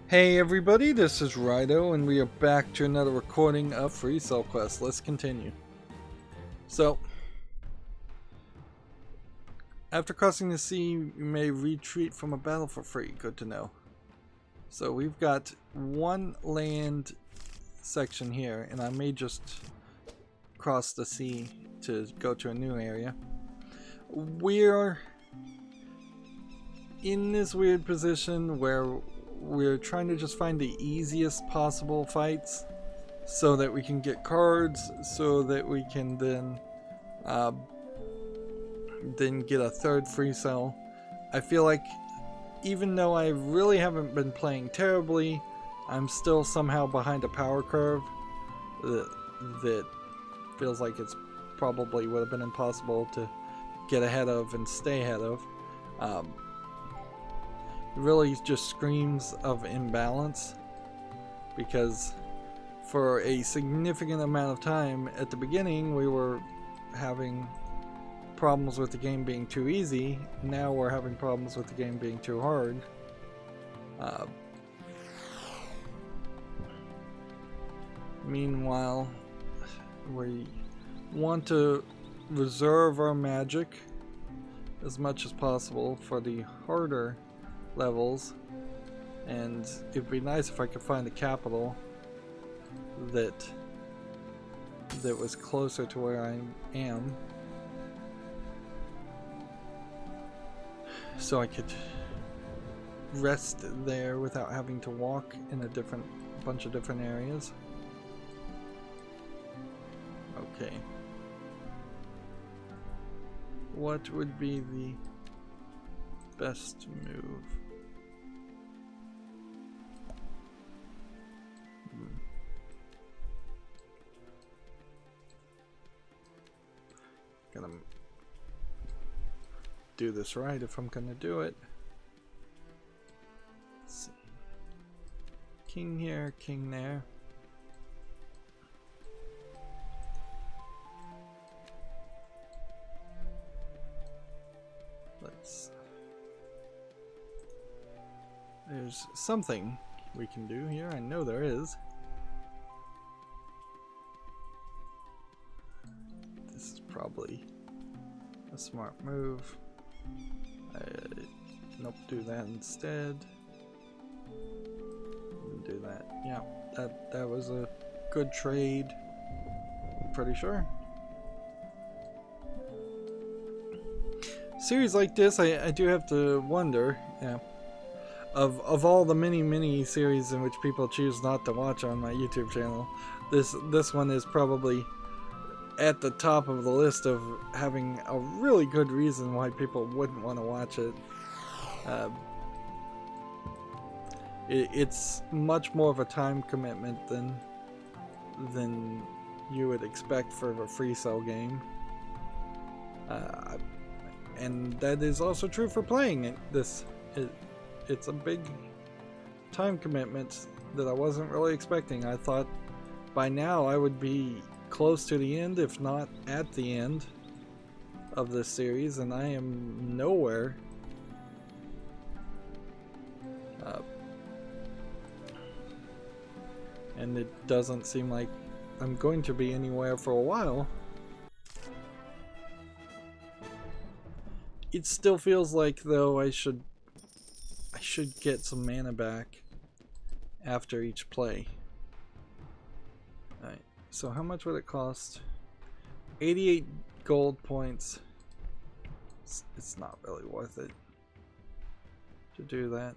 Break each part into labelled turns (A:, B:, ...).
A: Hey everybody, this is Rydo, and we are back to another recording of FreeCell Quest. Let's continue. So, after crossing the sea, you may retreat from a battle for free. Good to know. So we've got one land section here, and I may just cross the sea to go to a new area. We're in this weird position where we're trying to just find the easiest possible fights so that we can get cards, so that we can then get a third FreeCell. I feel like even though I really haven't been playing terribly, I'm still somehow behind a power curve that feels like it's probably would have been impossible to get ahead of and stay ahead of. It really just screams of imbalance, because for a significant amount of time at the beginning we were having problems with the game being too easy. Now we're having problems with the game being too hard. Meanwhile, we want to reserve our magic as much as possible for the harder levels, and it'd be nice if I could find a capital that was closer to where I am, so I could rest there without having to walk in a bunch of different areas. Okay. What would be the best move? Gonna do this right if I'm gonna do it. Let's see. King here, king there. There's something we can do here. I know there is. This is probably a smart move. Nope, do that instead. Do that. Yeah, that was a good trade. Pretty sure. Series like this, I do have to wonder. Yeah. Of all the many series in which people choose not to watch on my YouTube channel, this one is probably at the top of the list of having a really good reason why people wouldn't want to watch it. It's much more of a time commitment than you would expect for a FreeCell game, and that is also true for playing it. It's a big time commitment that I wasn't really expecting. I thought by now I would be close to the end, if not at the end of this series, and I am nowhere. And it doesn't seem like I'm going to be anywhere for a while. It still feels like, though, I should get some mana back after each play. Alright, so how much would it cost? 88 gold points. It's not really worth it to do that.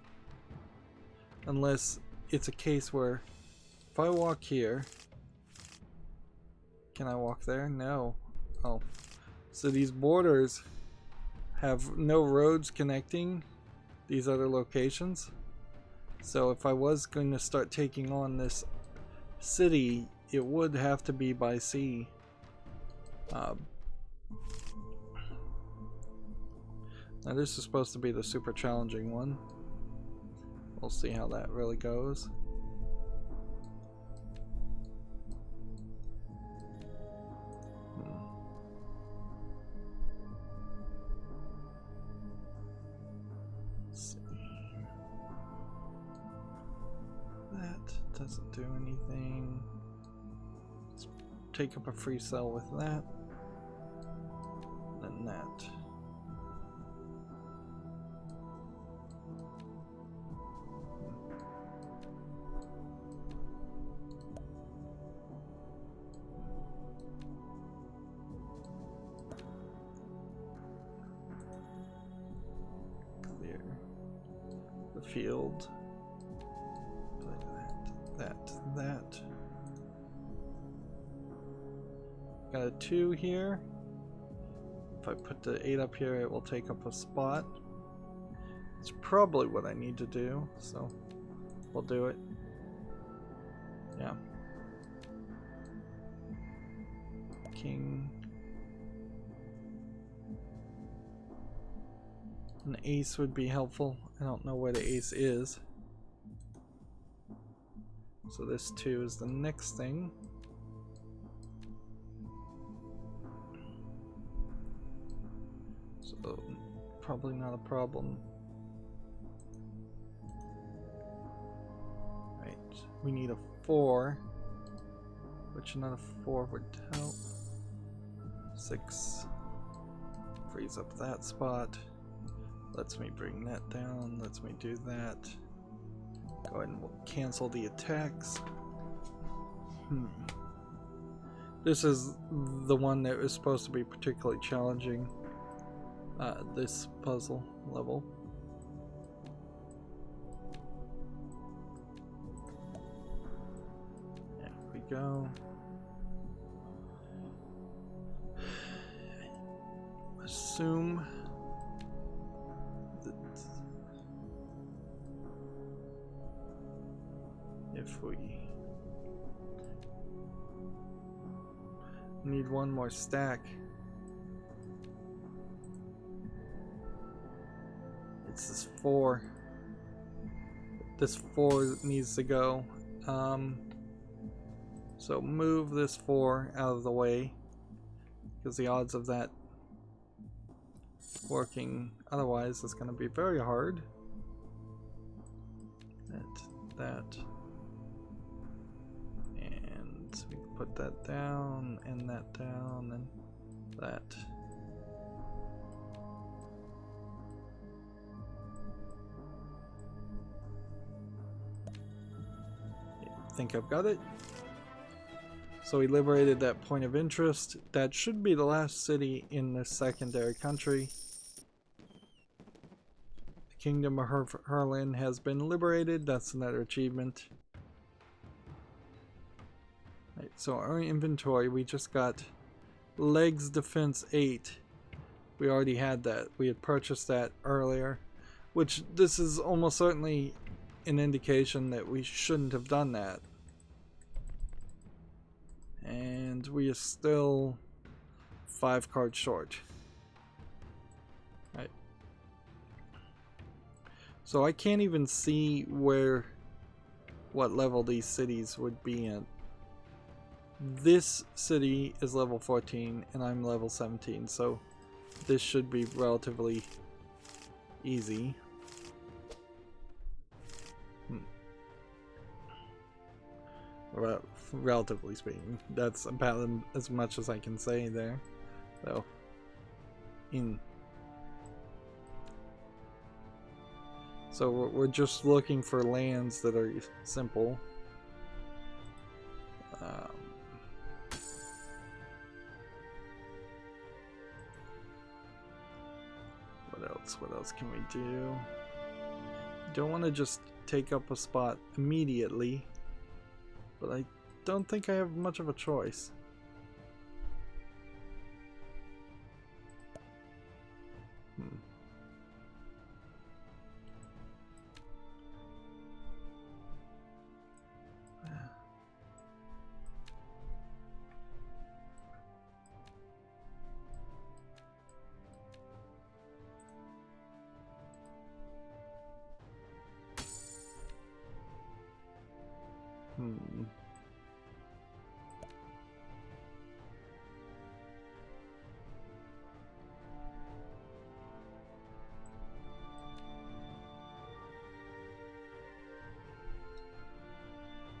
A: Unless it's a case where if I walk here, can I walk there? No. Oh. So these borders have no roads connecting these other locations. So if I was going to start taking on this city, it would have to be by sea. Now this is supposed to be the super challenging one. We'll see how that really goes. That doesn't do anything. Let's take up a FreeCell with that. Then that. Clear the field. That. Got a 2 here. If I put the 8 up here, it will take up a spot. It's probably what I need to do, so we'll do it. Yeah. King. An ace would be helpful. I don't know where the ace is. So this 2 is the next thing. So probably not a problem. Right, we need a 4, which another 4 would help. 6 frees up that spot. Lets me bring that down, lets me do that. Go ahead and we'll cancel the attacks. This is the one that is supposed to be particularly challenging. This puzzle level. There we go. Assume that if we need one more stack, it's this 4. This 4 needs to go. So move this 4 out of the way, because the odds of that working otherwise is going to be very hard. That. And we put that down, and that down, and that. I think I've got it. So we liberated that point of interest. That should be the last city in the secondary country. The Kingdom of Herlin has been liberated. That's another achievement. Right, so our inventory, we just got legs defense 8. We already had that. We had purchased that earlier, which this is almost certainly an indication that we shouldn't have done that. And we are still 5 cards short. Right. So I can't even see what level these cities would be in. This city is level 14 and I'm level 17, so this should be relatively easy. Well, relatively speaking, that's about as much as I can say there. So, so we're just looking for lands that are simple. What else can we do? Don't want to just take up a spot immediately, but I don't think I have much of a choice.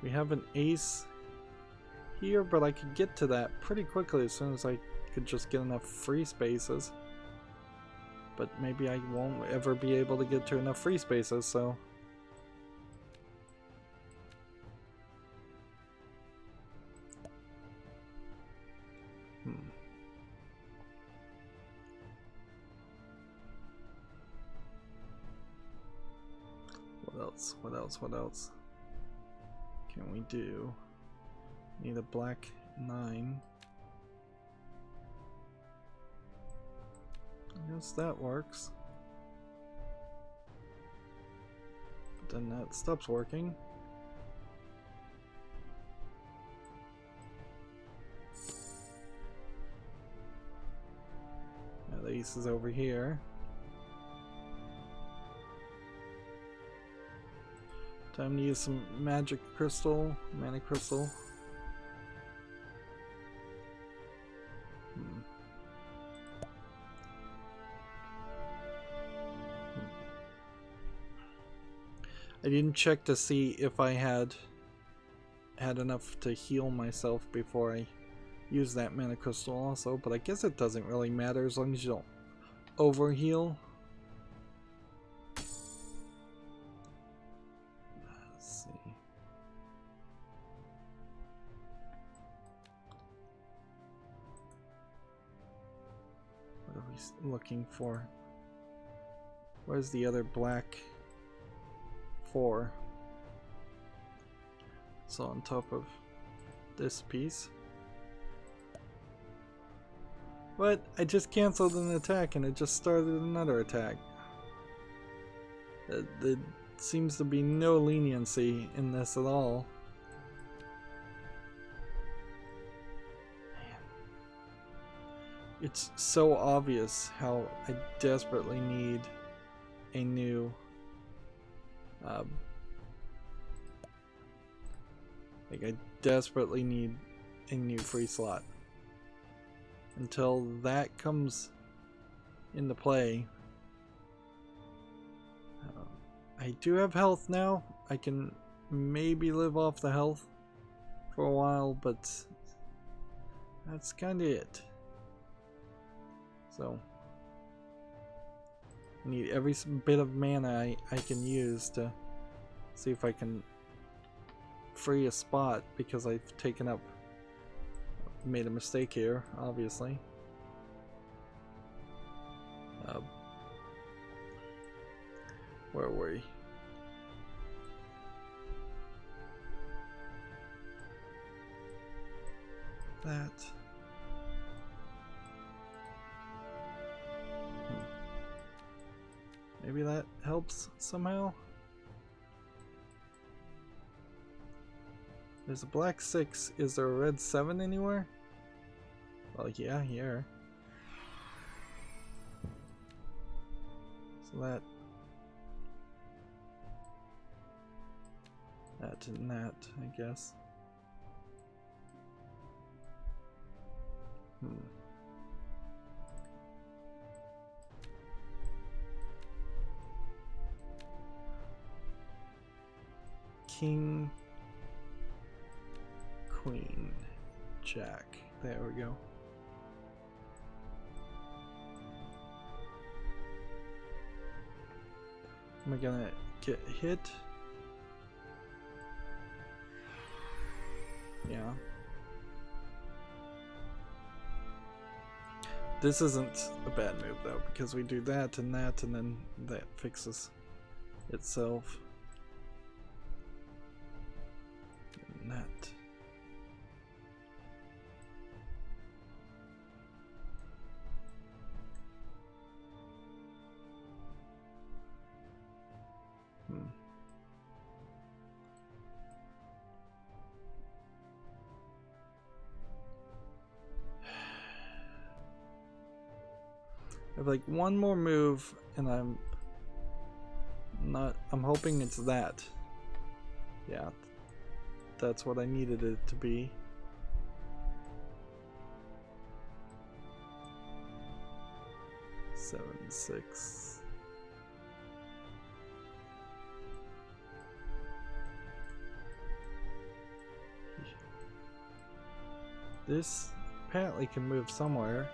A: We have an ace here, but I could get to that pretty quickly as soon as I could just get enough free spaces. But maybe I won't ever be able to get to enough free spaces, so... What else can we do? Need a black 9. I guess that works. But then that stops working. Now the ace is over here. Time to use some magic crystal, mana crystal. I didn't check to see if I had enough to heal myself before I use that mana crystal also, but I guess it doesn't really matter as long as you don't overheal. Looking for. Where's the other black 4? So on top of this piece. What? I just canceled an attack and it just started another attack. There seems to be no leniency in this at all. It's so obvious how I desperately need a new like I desperately need a new free slot. Until that comes into play, I do have health now. I can maybe live off the health for a while, but that's kind of it. So, I need every bit of mana I can use to see if I can free a spot, because I've made a mistake here, obviously. Where were we? That. Maybe that helps somehow. There's a black 6. Is there a red 7 anywhere? Well, yeah, here. So that and that, I guess. King, Queen, Jack. There we go. Am I gonna get hit? Yeah. This isn't a bad move though, because we do that, and then that fixes itself. And that. I have like one more move, and I'm hoping it's that. Yeah, that's what I needed it to be. Seven, 6. This apparently can move somewhere.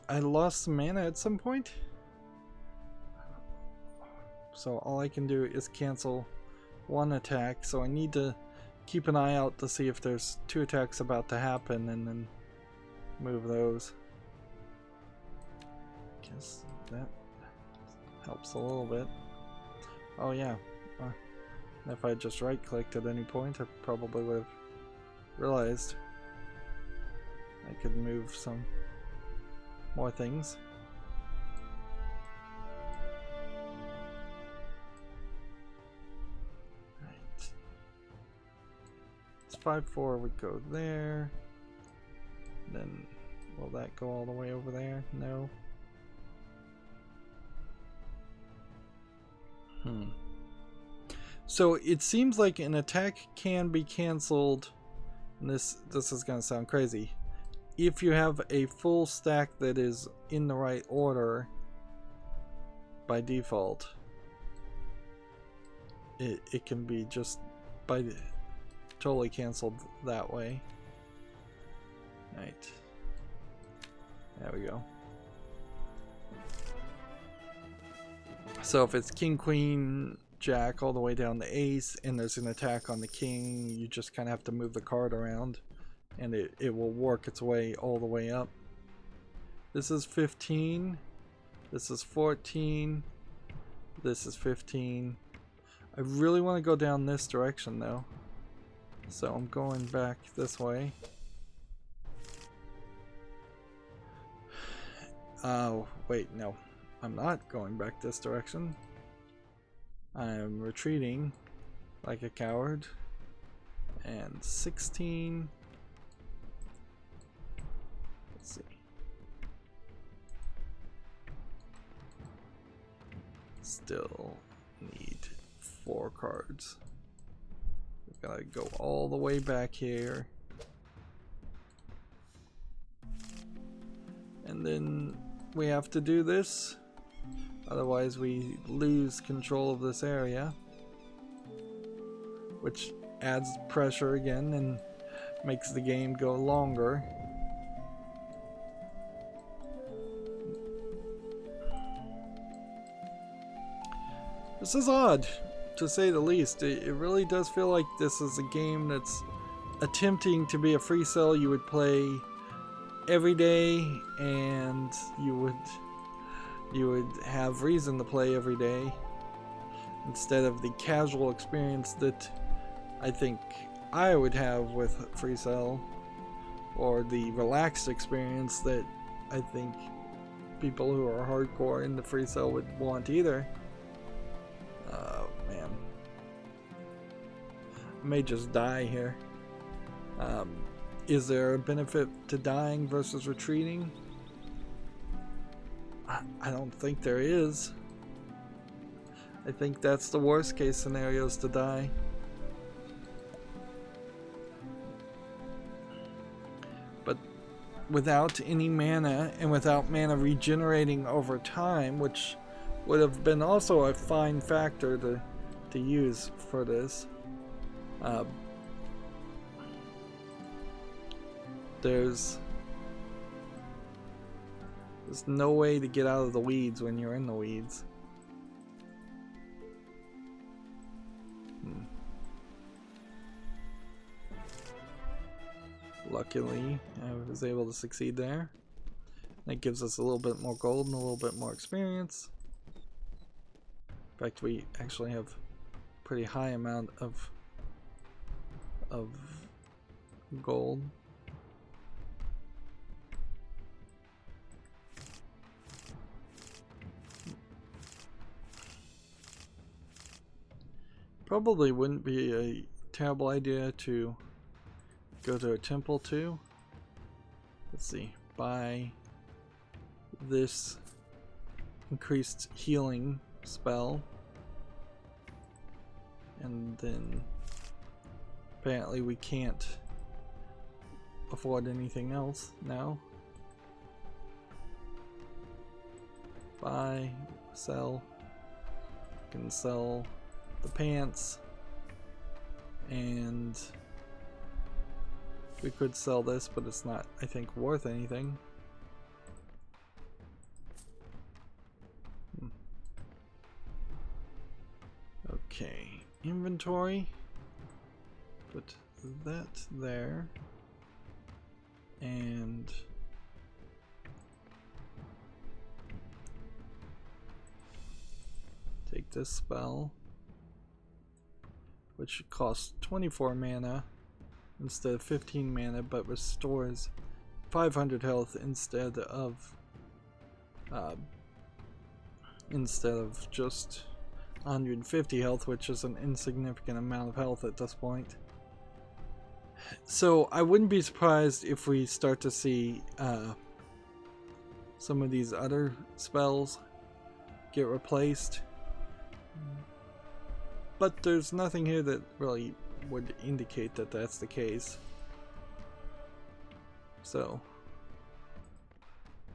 A: I lost some mana at some point, so all I can do is cancel one attack, so I need to keep an eye out to see if there's 2 attacks about to happen and then move those. Guess that helps a little bit. Oh yeah, if I just right clicked at any point I probably would have realized I could move some more things. Right. This 5/4 would go there. Then will that go all the way over there? No. So it seems like an attack can be cancelled, and this is gonna sound crazy, if you have a full stack that is in the right order by default. It can be just totally cancelled that way. Right. There we go. So if it's king, queen, jack all the way down to ace and there's an attack on the king, you just kind of have to move the card around and it will work its way all the way up. This is 15, this is 14, this is 15. I really want to go down this direction though, so I'm going back this way. Oh wait, no, I'm not going back this direction. I'm retreating like a coward. And 16. Let's see. Still need 4 cards. We've got to go all the way back here. And then we have to do this. Otherwise we lose control of this area, which adds pressure again and makes the game go longer. This is odd, to say the least. It really does feel like this is a game that's attempting to be a FreeCell you would play every day, and you would have reason to play every day, instead of the casual experience that I think I would have with FreeCell, or the relaxed experience that I think people who are hardcore into FreeCell would want either. Oh man, I may just die here. Is there a benefit to dying versus retreating? I don't think there is. I think that's the worst case scenario, is to die. But without any mana, and without mana regenerating over time, which would have been also a fine factor to use for this, there's no way to get out of the weeds when you're in the weeds. Luckily, I was able to succeed there. That gives us a little bit more gold and a little bit more experience. In fact, we actually have a pretty high amount of gold. Probably wouldn't be a terrible idea to go to a temple too. Let's see, buy this increased healing spell. And then apparently we can't afford anything else now. Buy, sell. Can sell the pants, and we could sell this, but it's not, I think, worth anything. Okay, inventory. Put that there, and take this spell, which costs 24 mana instead of 15 mana, but restores 500 health instead of just 150 health, which is an insignificant amount of health at this point. So I wouldn't be surprised if we start to see some of these other spells get replaced. But there's nothing here that really would indicate that that's the case. So,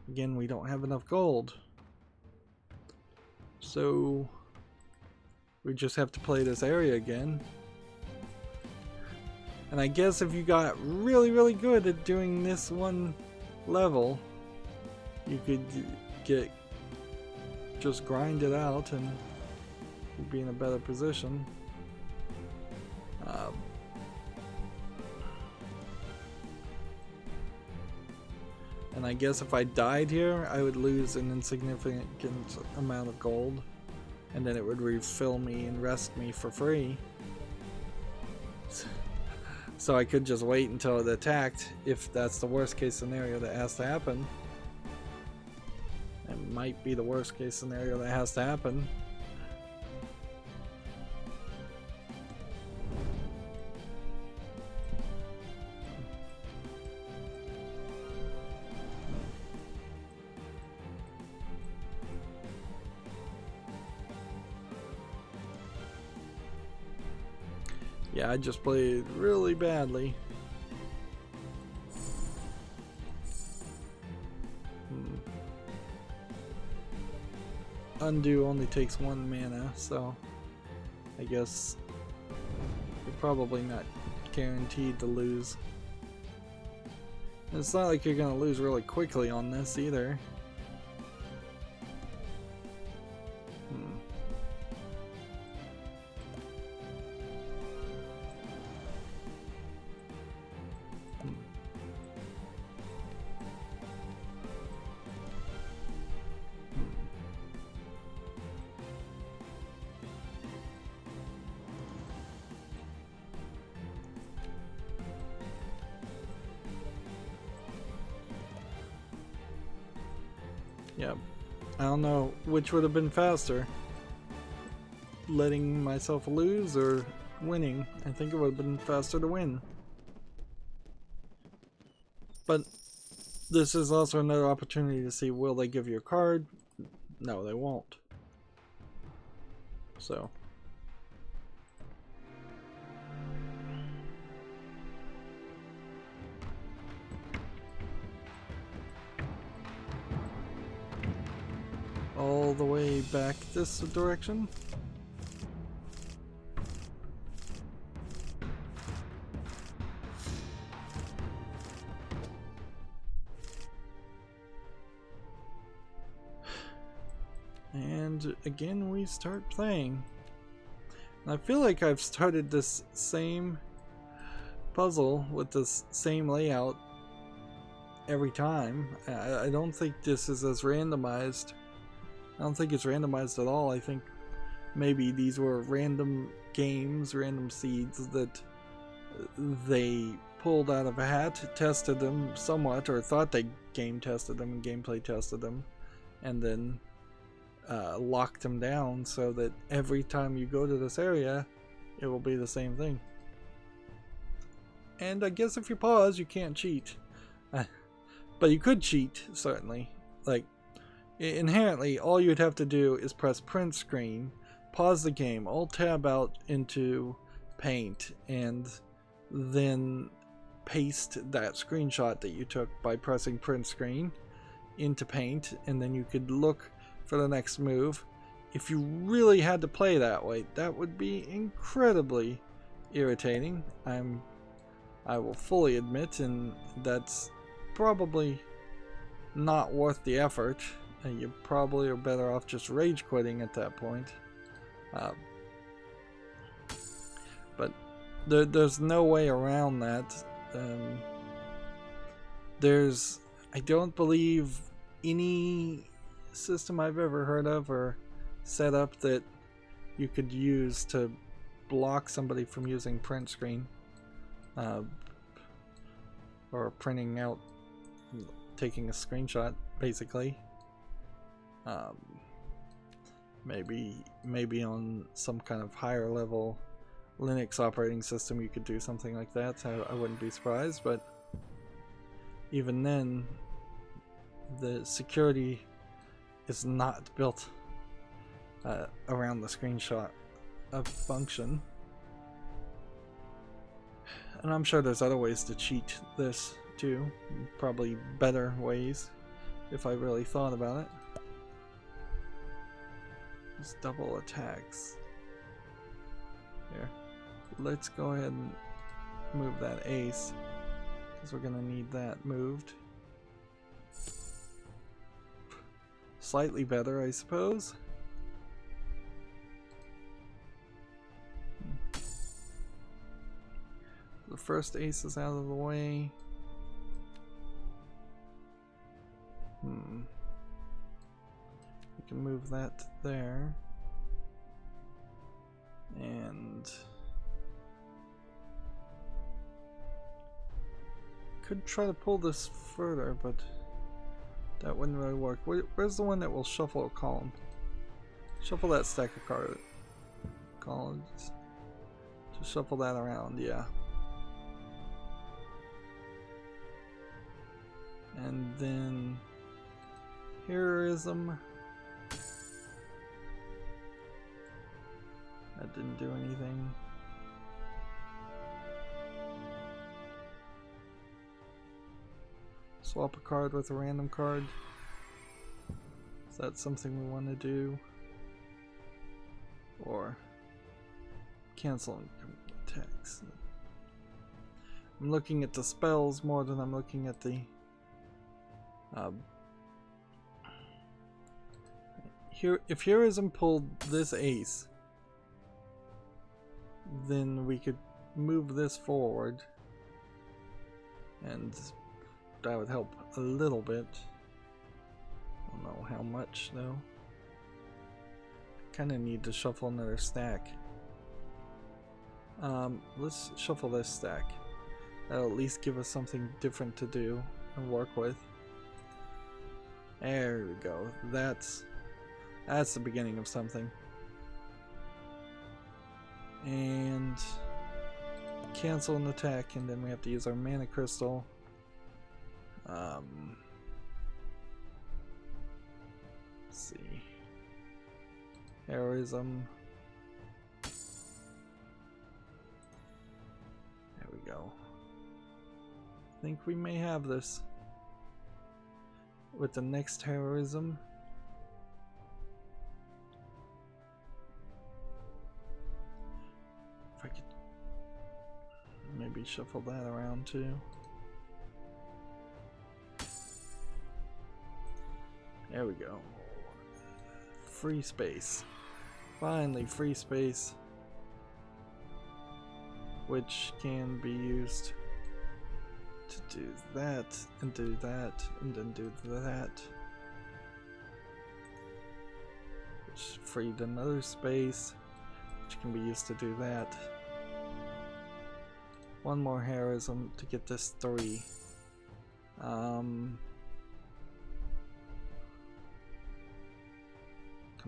A: again, we don't have enough gold. So, we just have to play this area again. And I guess if you got really, really good at doing this one level, you could just grind it out and you'd be in a better position. And I guess if I died here, I would lose an insignificant amount of gold, and then it would refill me and rest me for free. So I could just wait until it attacked, if that's the worst case scenario that has to happen. It might be the worst case scenario that has to happen. Yeah, I just played really badly. Undo only takes 1 mana, so I guess you're probably not guaranteed to lose. And it's not like you're gonna lose really quickly on this either. Yeah, I don't know which would have been faster, letting myself lose or winning. I think it would have been faster to win. But this is also another opportunity to see, will they give you a card? No, they won't. So. All the way back this direction. And again we start playing. And I feel like I've started this same puzzle with this same layout every time. I don't think this is as randomized. I don't think it's randomized at all. I think maybe these were random games, random seeds that they pulled out of a hat, tested them somewhat, or thought they game tested them and gameplay tested them, and then locked them down so that every time you go to this area, it will be the same thing. And I guess if you pause, you can't cheat. But you could cheat, certainly. Like, Inherently, all you'd have to do is press print screen, pause the game, alt tab out into Paint, and then paste that screenshot that you took by pressing print screen into Paint, and then you could look for the next move. If you really had to play that way, that would be incredibly irritating. I will fully admit, and that's probably not worth the effort. You probably are better off just rage quitting at that point. But there's no way around that. I don't believe any system I've ever heard of or set up that you could use to block somebody from using print screen, or printing out, taking a screenshot, basically. Maybe on some kind of higher level Linux operating system you could do something like that. I wouldn't be surprised, but even then, the security is not built around the screenshot of function. And I'm sure there's other ways to cheat this too, probably better ways if I really thought about it. Just double attacks. Here, let's go ahead and move that ace, because we're gonna need that moved. Slightly better, I suppose. The first ace is out of the way. We can move that there. And could try to pull this further, but that wouldn't really work. Where's the one that will shuffle a column? Shuffle that stack of columns. Just shuffle that around, yeah. And then heroism. That didn't do anything. Swap a card with a random card. Is that something we want to do? Or cancel attacks? I'm looking at the spells more than I'm looking at the if heroism pulled this ace, then we could move this forward, and that would help a little bit. I don't know how much though. Kind of need to shuffle another stack. Let's shuffle this stack. That'll at least give us something different to do and work with. There we go. That's the beginning of something. And cancel an attack, and then we have to use our mana crystal. Let's see. Heroism. There we go. I think we may have this with the next heroism. If I could maybe shuffle that around too. There we go. Free space. Finally, free space. Which can be used to do that, and do that, and then do that. Which freed another space, which can be used to do that. One more heroism to get this 3. Come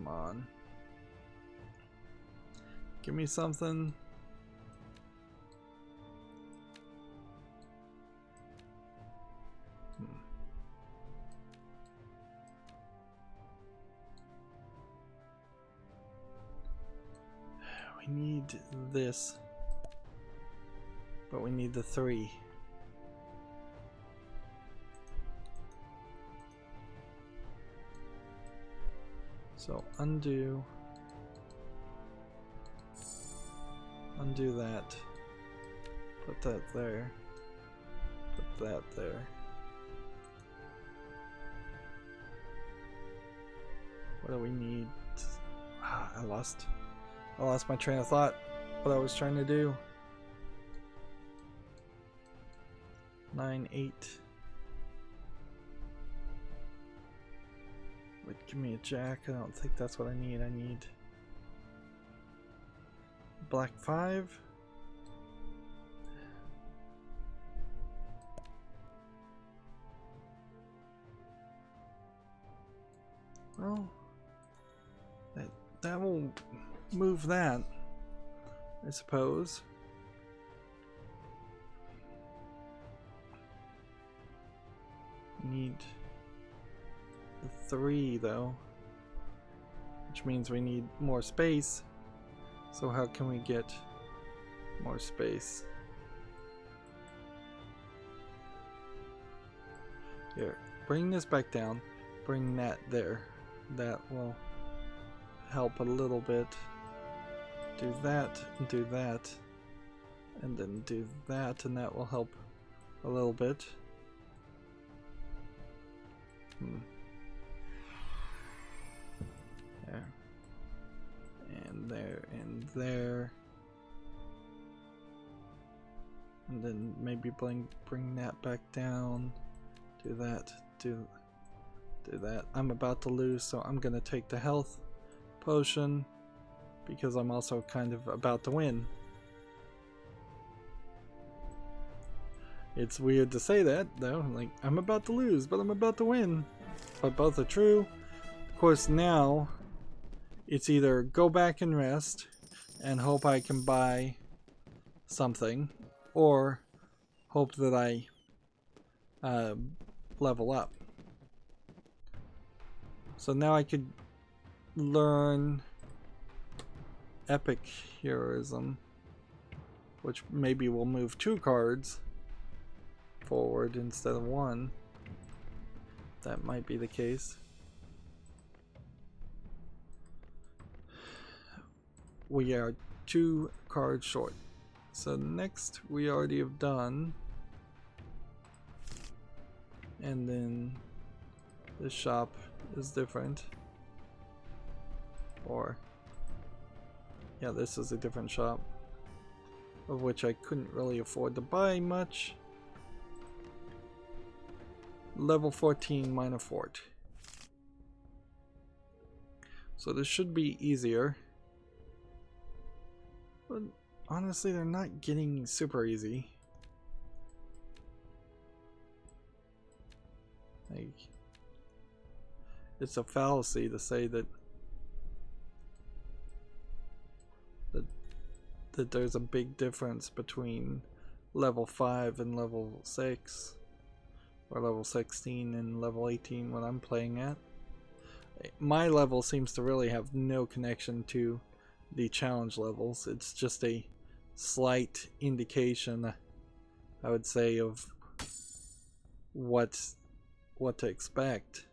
A: on. Give me something. we need this, but we need the 3. So undo that, put that there, put that there. What do we need? I lost my train of thought, what I was trying to do. 9, 8. Wait, give me a jack. I don't think that's what I need. I need black 5. Well, that will move that, I suppose. Need the 3 though, which means we need more space. So how can we get more space? Here, bring this back down, bring that there. That will help a little bit. Do that, and do that, and then do that, and that will help a little bit. There. And there, and there. And then maybe bring that back down. Do that, do that. I'm about to lose, so I'm gonna take the health potion because I'm also kind of about to win. It's weird to say that though, like I'm about to lose but I'm about to win, but both are true. Of course, now it's either go back and rest and hope I can buy something, or hope that I level up. So now I could learn epic heroism, which maybe will move 2 cards forward instead of 1. That might be the case. We are 2 cards short. So next we already have done, and then this shop is different, or yeah, this is a different shop, of which I couldn't really afford to buy much. Level 14 minor fort. So this should be easier, but honestly they're not getting super easy. Like, it's a fallacy to say that there's a big difference between level 5 and level 6, or level 16 and level 18 when I'm playing at. My level seems to really have no connection to the challenge levels. It's just a slight indication, I would say, of what to expect,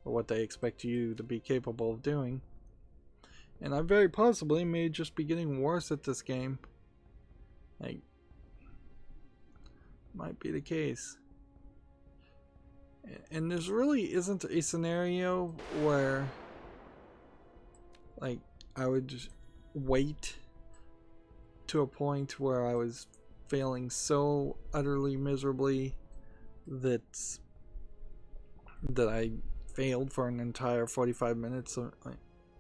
A: or what they expect you to be capable of doing. And I very possibly may just be getting worse at this game. Like, might be the case. And there's really isn't a scenario where, like, I would just wait to a point where I was failing so utterly miserably that I failed for an entire 45 minutes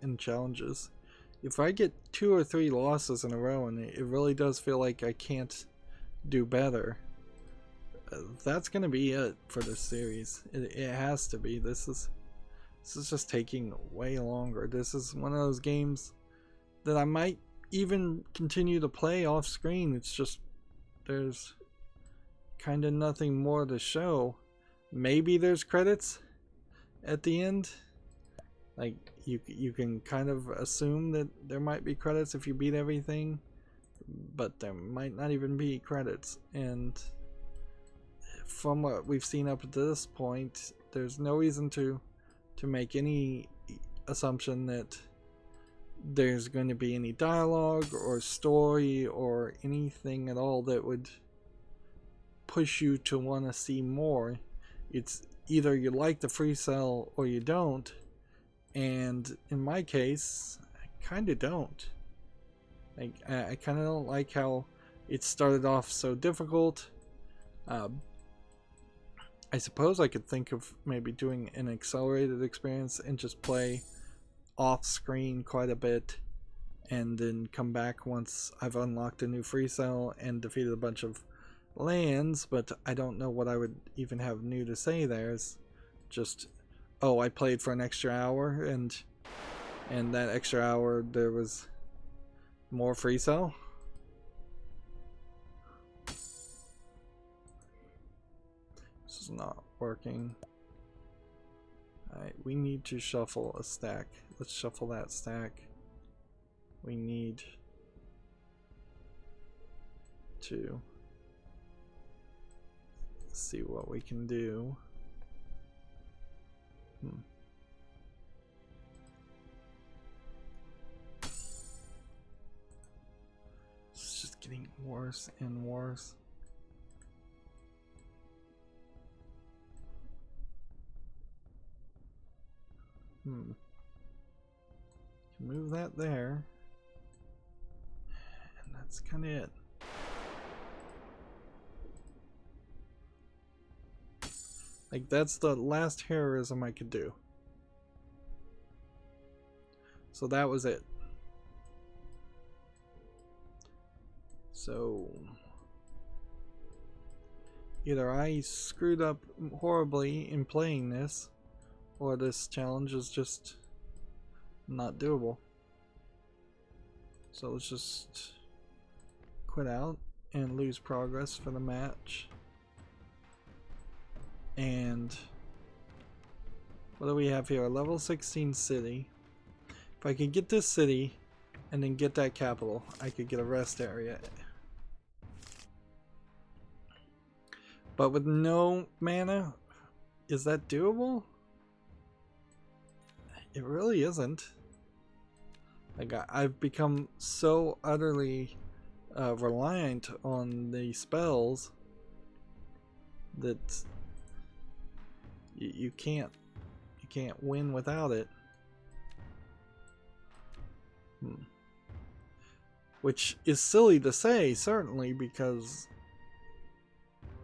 A: in challenges. If I get 2 or 3 losses in a row and it really does feel like I can't do better, that's gonna be it for this series. It has to be. This is just taking way longer. This is one of those games that I might even continue to play off screen. It's just there's kind of nothing more to show. Maybe there's credits at the end. Like, you can kind of assume that there might be credits if you beat everything, but there might not even be credits. And from what we've seen up to this point, there's no reason to make any assumption that there's going to be any dialogue or story or anything at all that would push you to want to see more. It's either you like the FreeCell or you don't, and in my case, I kind of don't. Like, I kind of don't like how it started off so difficult. I suppose I could think of maybe doing an accelerated experience and just play off screen quite a bit, and then come back once I've unlocked a new FreeCell and defeated a bunch of lands. But I don't know what I would even have new to say there. It's just, oh, I played for an extra hour, and that extra hour there was more FreeCell. This is not working. Alright, we need to shuffle a stack. Let's shuffle that stack. We need to see what we can do. It's just getting worse and worse. Move that there, and that's kind of it. Like, that's the last heroism I could do. So that was it. So either I screwed up horribly in playing this, or this challenge is just not doable. So let's just quit out and lose progress for the match. And what do we have here? A level 16 city. If I could get this city and then get that capital, I could get a rest area. But with no mana, is that doable? It really isn't. Like, I've become so utterly reliant on the spells that you can't win without it. Which is silly to say, certainly, because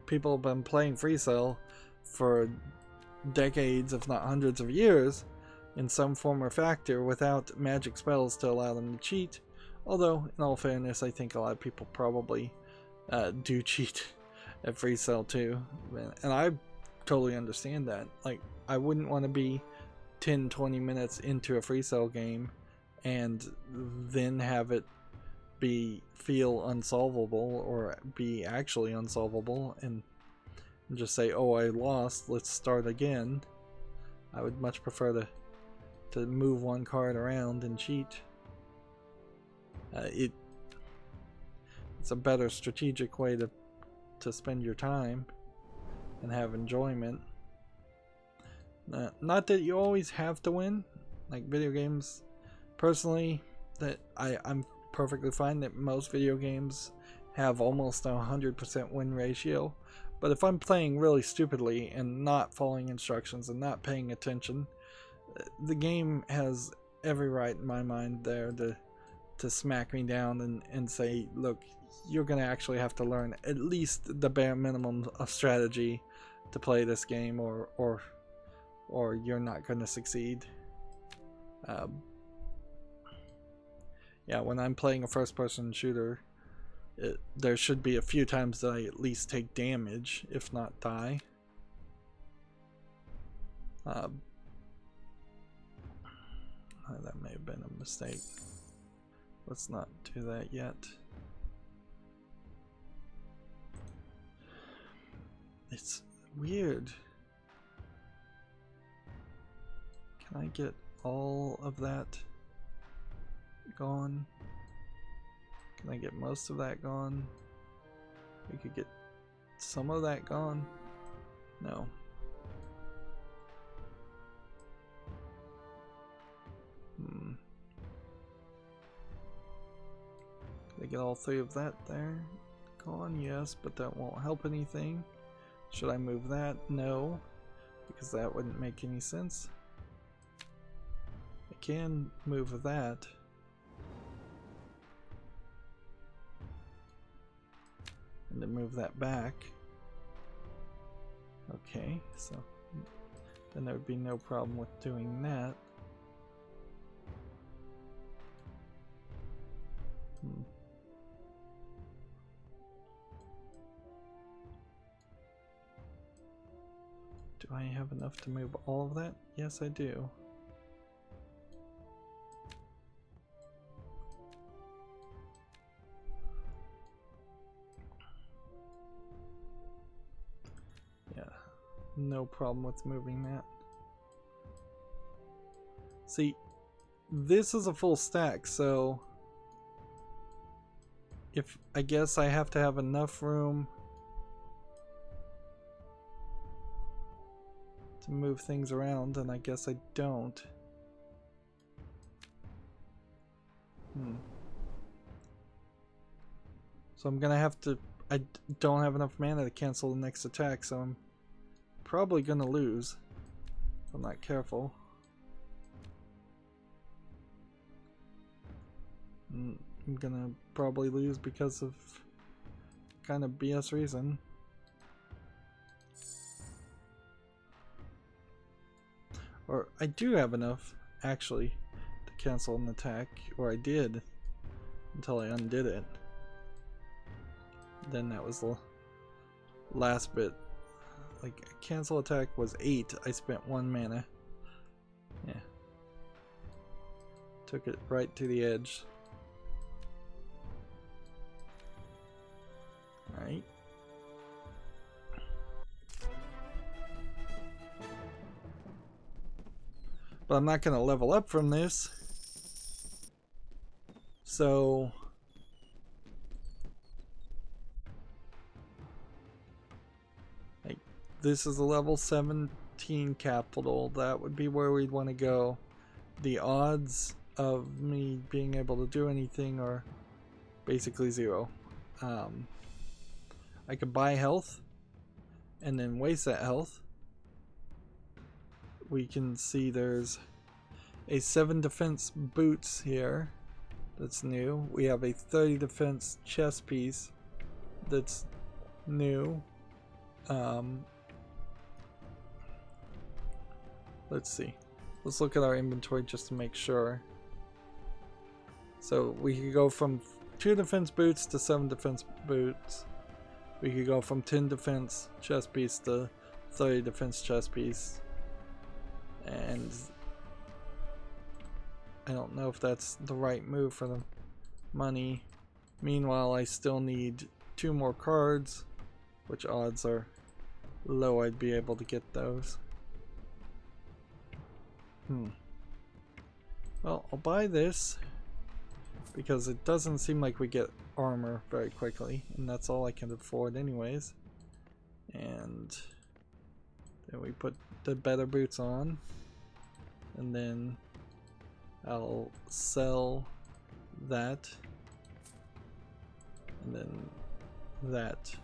A: people have been playing FreeCell for decades, if not hundreds of years, in some form or factor, without magic spells to allow them to cheat. Although, in all fairness, I think a lot of people probably do cheat at FreeCell too, and I totally understand that. Like, I wouldn't want to be 10-20 minutes into a FreeCell game and then have it feel unsolvable, or be actually unsolvable, and just say, oh, I lost, let's start again. I would much prefer to move one card around and cheat. It's a better strategic way to spend your time and have enjoyment. Not that you always have to win. Like, video games, personally, that I'm perfectly fine that most video games have almost a 100% win ratio. But if I'm playing really stupidly and not following instructions and not paying attention, the game has every right in my mind there to smack me down and say, look, you're going to actually have to learn at least the bare minimum of strategy to play this game, or you're not going to succeed. Yeah, when I'm playing a first-person shooter, there should be a few times that I at least take damage, if not die. That may have been a mistake. Let's not do that yet. It's weird. Can I get all of that gone? Can I get most of that gone? We could get some of that gone? No. Can I get all 3 of that there gone? Yes, but that won't help anything. Should I move that? No, because that wouldn't make any sense. I can move that. And then move that back. Okay, so then there would be no problem with doing that. Do I have enough to move all of that? Yes, I do. Yeah, no problem with moving that. See, this is a full stack, so if I guess I have to have enough room to move things around, and I guess I don't. So I'm gonna have to. I don't have enough mana to cancel the next attack, so I'm probably gonna lose if I'm not careful. I'm gonna probably lose because of kind of BS reason. Or I do have enough, actually, to cancel an attack, or I did, until I undid it. Then that was the last bit. Like, cancel attack was 8, I spent 1 mana. Yeah. Took it right to the edge. Alright. But I'm not going to level up from this. So like, this is a level 17 capital. That would be where we'd want to go. The odds of me being able to do anything are basically 0. I could buy health and then waste that health. We can see there's a 7 defense boots here that's new. We have a 30 defense chest piece that's new. Let's see. Let's look at our inventory just to make sure. So we could go from 2 defense boots to 7 defense boots. We could go from 10 defense chest piece to 30 defense chest piece. And I don't know if that's the right move for the money. Meanwhile, I still need 2 more cards, which odds are low I'd be able to get those. Well, I'll buy this because it doesn't seem like we get armor very quickly, and that's all I can afford anyways. And then we put the better boots on, and then I'll sell that, and then that.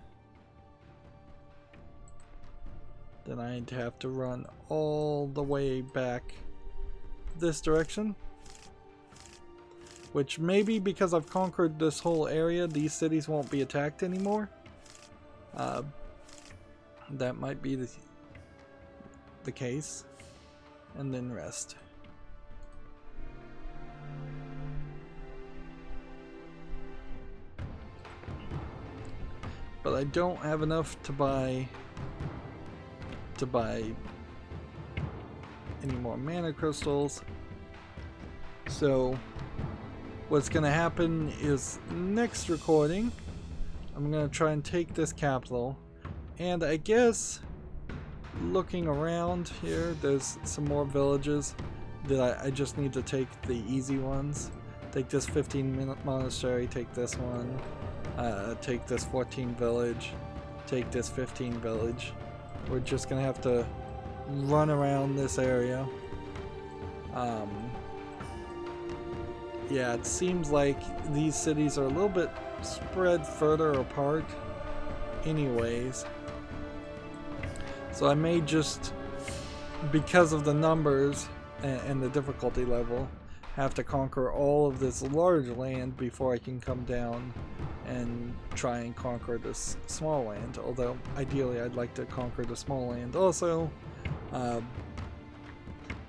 A: Then I'd have to run all the way back this direction, which maybe because I've conquered this whole area, these cities won't be attacked anymore. That might be the case. And then rest. But I don't have enough to buy any more mana crystals. So what's gonna happen is next recording I'm gonna try and take this capital, and I guess looking around here there's some more villages. that I just need to take the easy ones. Take this 15-minute monastery, take this one, take this 14 village, take this 15 village. We're just gonna have to run around this area. Yeah, it seems like these cities are a little bit spread further apart anyways. So I may just, because of the numbers and the difficulty level, have to conquer all of this large land before I can come down and try and conquer this small land. Although ideally I'd like to conquer the small land also.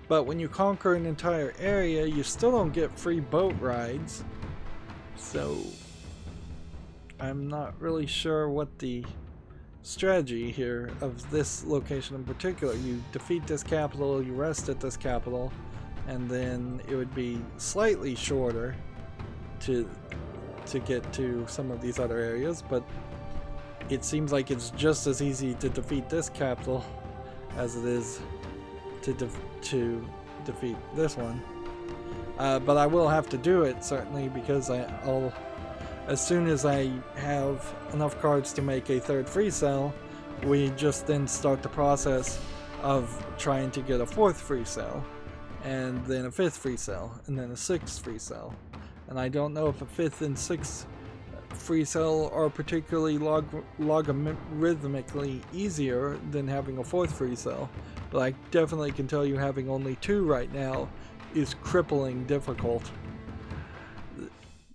A: But when you conquer an entire area, you still don't get free boat rides. So I'm not really sure what the strategy here of this location in particular. You defeat this capital, you rest at this capital, and then it would be slightly shorter to get to some of these other areas, but it seems like it's just as easy to defeat this capital as it is to defeat this one. But I will have to do it, certainly, because I'll, as soon as I have enough cards to make a third FreeCell, we just then start the process of trying to get a fourth FreeCell, and then a fifth FreeCell, and then a sixth FreeCell. And I don't know if a fifth and sixth FreeCell are particularly logarithmically easier than having a fourth FreeCell, but I definitely can tell you having only 2 right now is crippling difficult.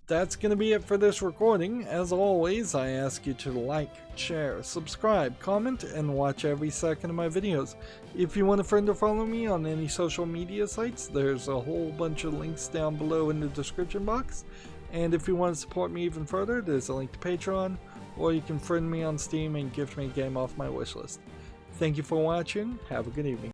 A: That's going to be it for this recording. As always, I ask you to like, share, subscribe, comment, and watch every second of my videos. If you want a friend or follow me on any social media sites, there's a whole bunch of links down below in the description box. And if you want to support me even further, there's a link to Patreon, or you can friend me on Steam and gift me a game off my wishlist. Thank you for watching. Have a good evening.